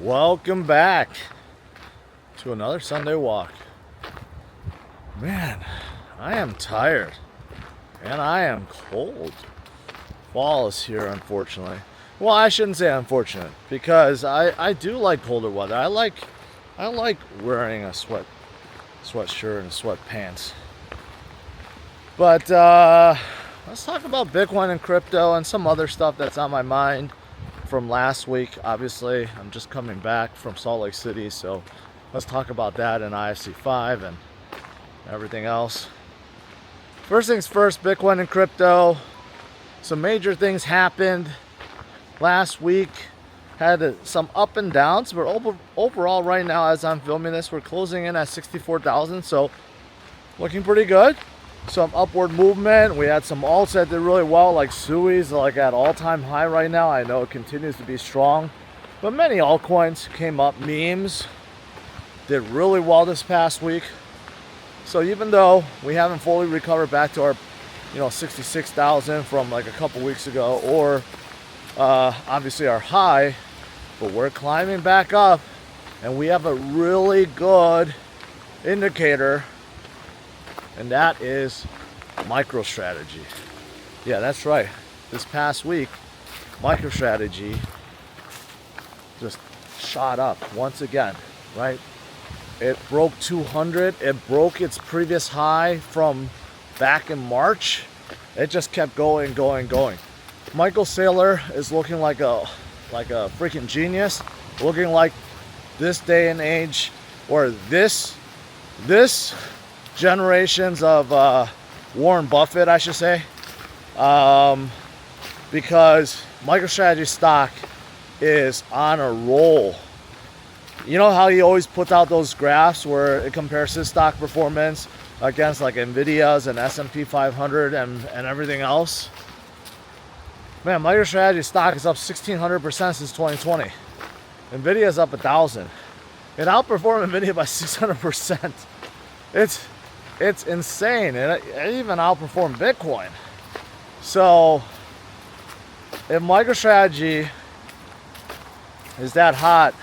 Welcome back to another Sunday walk. Man, I am tired and I am cold. Fall is here, unfortunately. Well, I shouldn't say unfortunate because I do like colder weather. I like wearing a sweatshirt and sweatpants. But let's talk about Bitcoin and crypto and some other stuff that's on my mind from last week. Obviously, I'm just coming back from Salt Lake City, so let's talk about that and IFC5 and everything else. First things first, Bitcoin and crypto. Some major things happened last week. Had some up and downs, but overall right now, as I'm filming this, we're closing in at 64,000, so looking pretty good. Some upward movement. We had some alts that did really well, like Sui's, like at all-time high right now. I know it continues to be strong, but many altcoins came up. Memes did really well this past week. So even though we haven't fully recovered back to our 66,000 from like a couple weeks ago, or obviously our high, but we're climbing back up, and we have a really good indicator, and that is microstrategy. Yeah, that's right. This past week, microstrategy just shot up once again, right? It broke 200. It broke its previous high from back in March. It just kept going. Michael Saylor is looking like a freaking genius, looking like this day and age, or this generations of Warren Buffett, I should say, because MicroStrategy stock is on a roll. You know how he always puts out those graphs where it compares his stock performance against like Nvidia's and S&P 500 and everything else? Man, MicroStrategy stock is up 1,600% since 2020. Nvidia is up 1,000. It outperformed Nvidia by 600%. It's insane, and it even outperformed Bitcoin. So if MicroStrategy is that hot,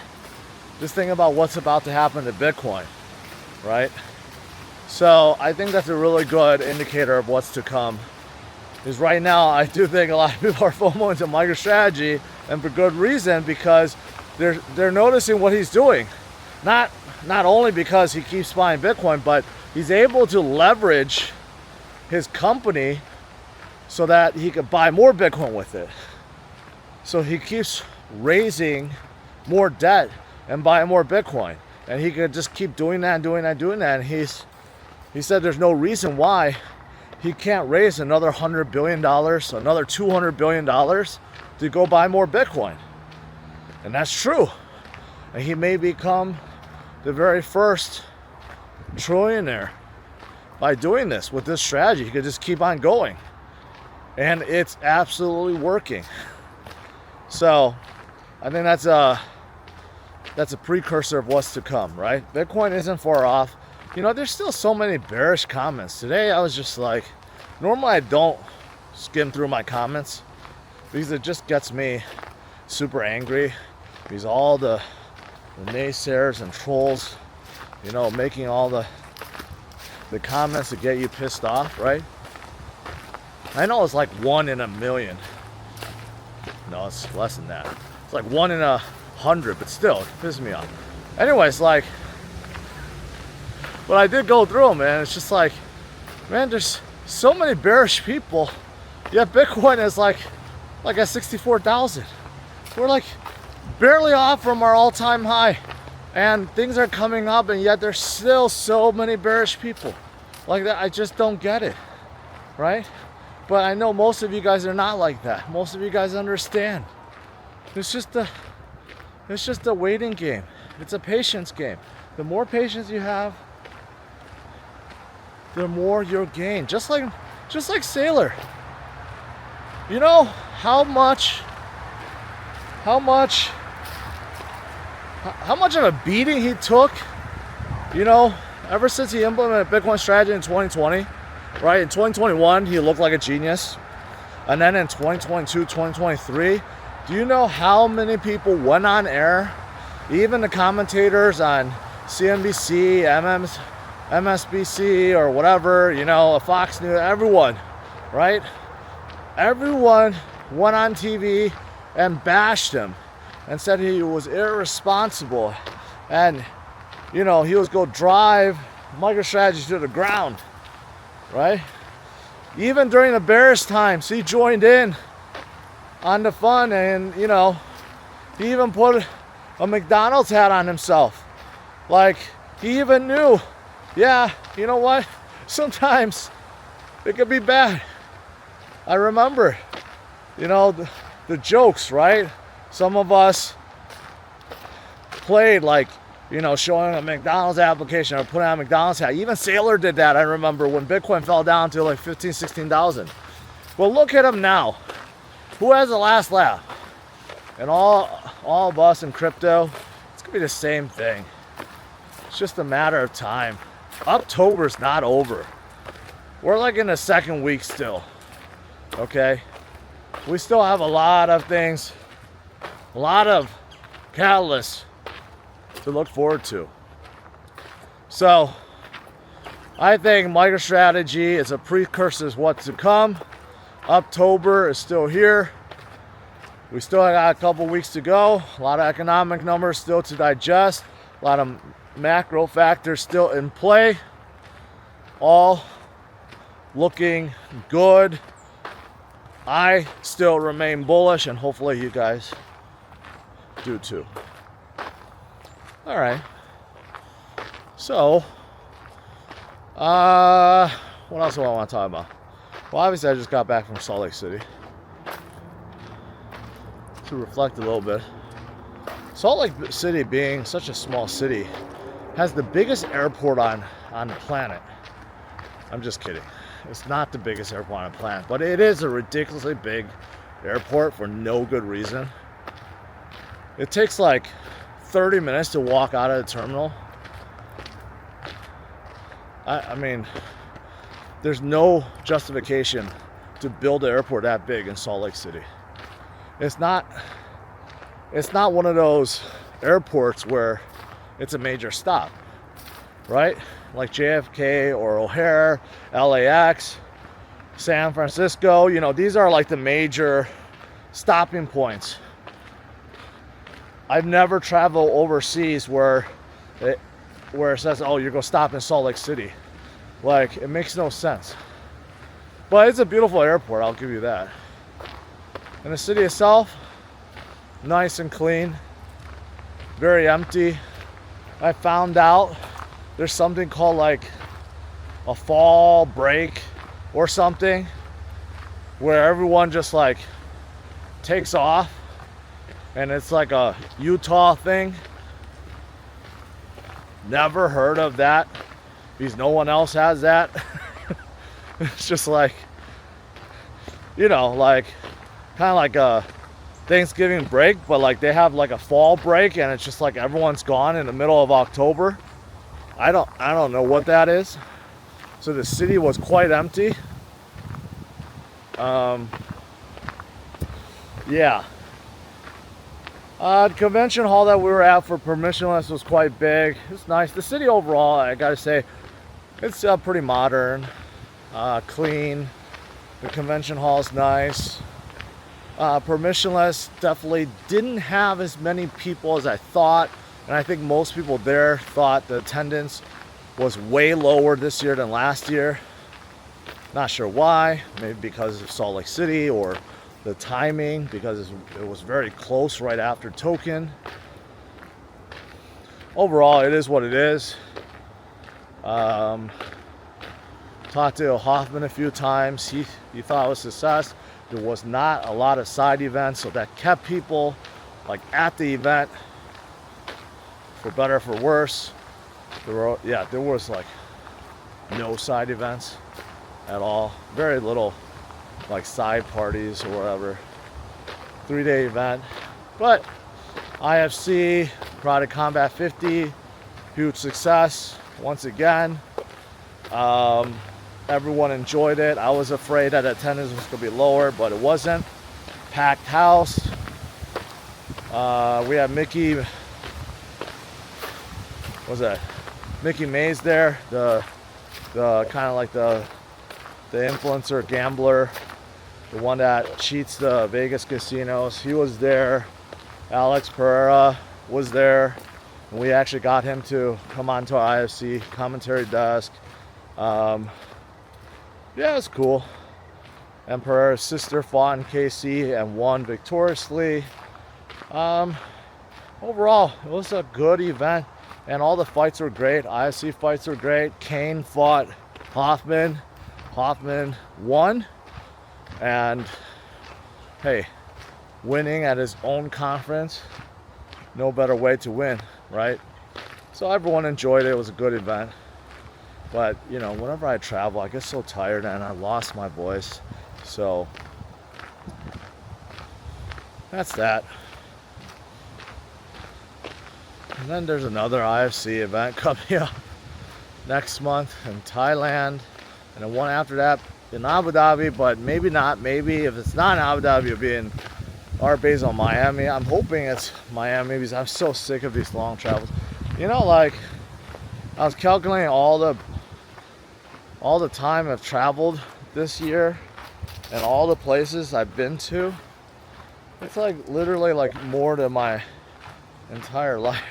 just think about what's about to happen to Bitcoin, right? So I think that's a really good indicator of what's to come. Because right now, I do think a lot of people are FOMO into MicroStrategy, and for good reason, because they're noticing what he's doing. Not only because he keeps buying Bitcoin, but he's able to leverage his company so that he could buy more Bitcoin with it. So he keeps raising more debt and buying more Bitcoin. And he could just keep doing that. And he said there's no reason why he can't raise another $100 billion, another $200 billion to go buy more Bitcoin. And that's true. And he may become the very first trillionaire by doing this with this strategy. He could just keep on going, and it's absolutely working. So I think that's a precursor of what's to come, right? Bitcoin isn't far off. There's still so many bearish comments today. I was just like, normally I don't skim through my comments because it just gets me super angry, because all the naysayers and trolls, making all the comments to get you pissed off, right? I know it's like 1 in a million. No, it's less than that. It's like 1 in 100, but still, it pisses me off. Anyways, but I did go through them, man. It's just like, man, there's so many bearish people, yet Bitcoin is like at 64,000. We're like barely off from our all-time high, and things are coming up, and yet there's still so many bearish people like that. I just don't get it, right? But I know most of you guys are not like that. Most of you guys understand. It's just a waiting game. It's a patience game. The more patience you have, the more you'll gain. Just like Saylor. You know how much of a beating he took, ever since he implemented Bitcoin strategy in 2020, right? In 2021, he looked like a genius. And then in 2022, 2023, do you know how many people went on air Even the commentators on CNBC, MSBC, or whatever, you know, Fox News, everyone, right? Everyone went on TV and bashed him and said he was irresponsible, and you know, he was going to drive MicroStrategy to the ground, right? Even during the Bears times, he joined in on the fun, and you know, he even put a McDonald's hat on himself. Like, he even knew, yeah, you know what? Sometimes it could be bad. I remember, you know, the jokes, right? Some of us played like, you know, showing a McDonald's application or putting on a McDonald's hat. Even Sailor did that, I remember, when Bitcoin fell down to like 15, 16,000. Well, look at him now. Who has the last laugh? And all of us in crypto, it's gonna be the same thing. It's just a matter of time. October's not over. We're like in the second week still, okay? We still have a lot of things, a lot of catalysts to look forward to. So I think MicroStrategy is a precursor to what's to come. October is still here. We still got a couple weeks to go. A lot of economic numbers still to digest. A lot of macro factors still in play. All looking good. I still remain bullish, and hopefully you guys do too. All right. So, what else do I want to talk about? Well, obviously I just got back from Salt Lake City. To reflect a little bit. Salt Lake City, being such a small city, has the biggest airport on the planet. I'm just kidding. It's not the biggest airport on the planet, but it is a ridiculously big airport for no good reason. It takes like 30 minutes to walk out of the terminal. I mean, there's no justification to build an airport that big in Salt Lake City. It's not one of those airports where it's a major stop, right? Like JFK or O'Hare, LAX, San Francisco, you know, these are like the major stopping points. I've never traveled overseas where it says, oh, you're going to stop in Salt Lake City. Like, it makes no sense. But it's a beautiful airport, I'll give you that. And the city itself, nice and clean, very empty. I found out there's something called like a fall break or something, where everyone just like takes off, and it's like a Utah thing. Never heard of that because no one else has that. It's just like, you know, like kind of like a Thanksgiving break, but like they have like a fall break, and it's just like everyone's gone in the middle of October. I don't know what that is. So the city was quite empty. Yeah. The convention hall that we were at for permissionless was quite big. It's nice. The city overall, I gotta say, it's pretty modern, clean. The convention hall is nice. Permissionless definitely didn't have as many people as I thought, and I think most people there thought the attendance was way lower this year than last year. Not sure why. Maybe because of Salt Lake City, or the timing, because it was very close right after token. Overall, it is what it is. Talked to Hoffman a few times. He thought it was a success. There was not a lot of side events, so that kept people like at the event, for better or for worse. There was like no side events at all. Very little like side parties or whatever. 3-day event. But IFC, Product Combat 50, huge success once again. Everyone enjoyed it. I was afraid that attendance was going to be lower, but it wasn't. Packed house. We had Mickey was that Mickey Mays there, the kind of like the influencer gambler, the one that cheats the Vegas casinos. He was there. Alex Pereira was there. And we actually got him to come onto our IFC commentary desk. Yeah, it was cool. And Pereira's sister fought in KC and won victoriously. Overall, it was a good event, and all the fights were great. IFC fights were great. Kane fought Hoffman. Hoffman won, and hey, winning at his own conference, no better way to win, right? So everyone enjoyed it. It was a good event. But you know, whenever I travel, I get so tired and I lost my voice. So that's that. And then there's another IFC event coming up next month in Thailand, and then one after that in Abu Dhabi, but maybe not. Maybe if it's not in Abu Dhabi, it'll be in our base on Miami. I'm hoping it's Miami because I'm so sick of these long travels. You know, like I was calculating all the time I've traveled this year and all the places I've been to. It's like literally like more than my entire life.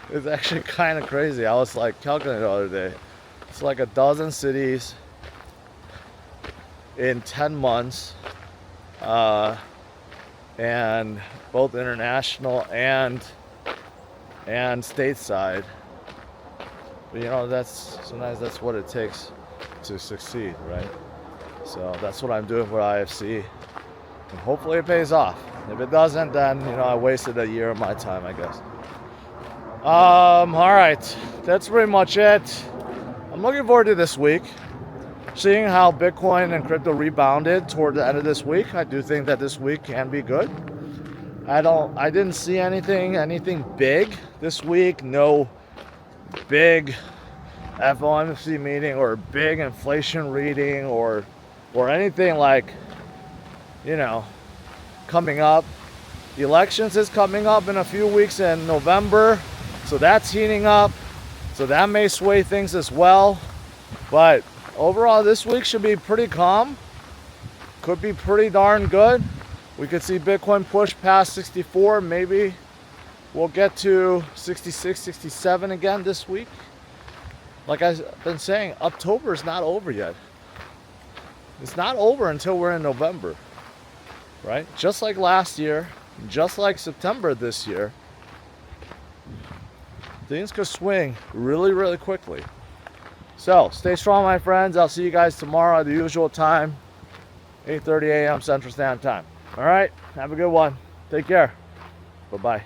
It's actually kind of crazy. I was like calculating the other day. It's like a dozen cities in 10 months, and both international and stateside. But you know, sometimes that's what it takes to succeed, right? So that's what I'm doing for IFC, and hopefully it pays off. If it doesn't, then you know, I wasted a year of my time, I guess. All right, that's pretty much it. I'm looking forward to this week, seeing how Bitcoin and crypto rebounded toward the end of this week. I do think that this week can be good. I didn't see anything big this week. No big FOMC meeting or big inflation reading or anything like, you know, coming up. The elections is coming up in a few weeks in November, so that's heating up. So that may sway things as well. But overall, this week should be pretty calm. Could be pretty darn good. We could see Bitcoin push past 64. Maybe we'll get to 66, 67 again this week. Like I've been saying, October is not over yet. It's not over until we're in November, right? Just like last year, just like September this year, things could swing really, really quickly. So stay strong, my friends. I'll see you guys tomorrow at the usual time, 8:30 a.m. Central Standard Time. All right, have a good one. Take care. Bye-bye.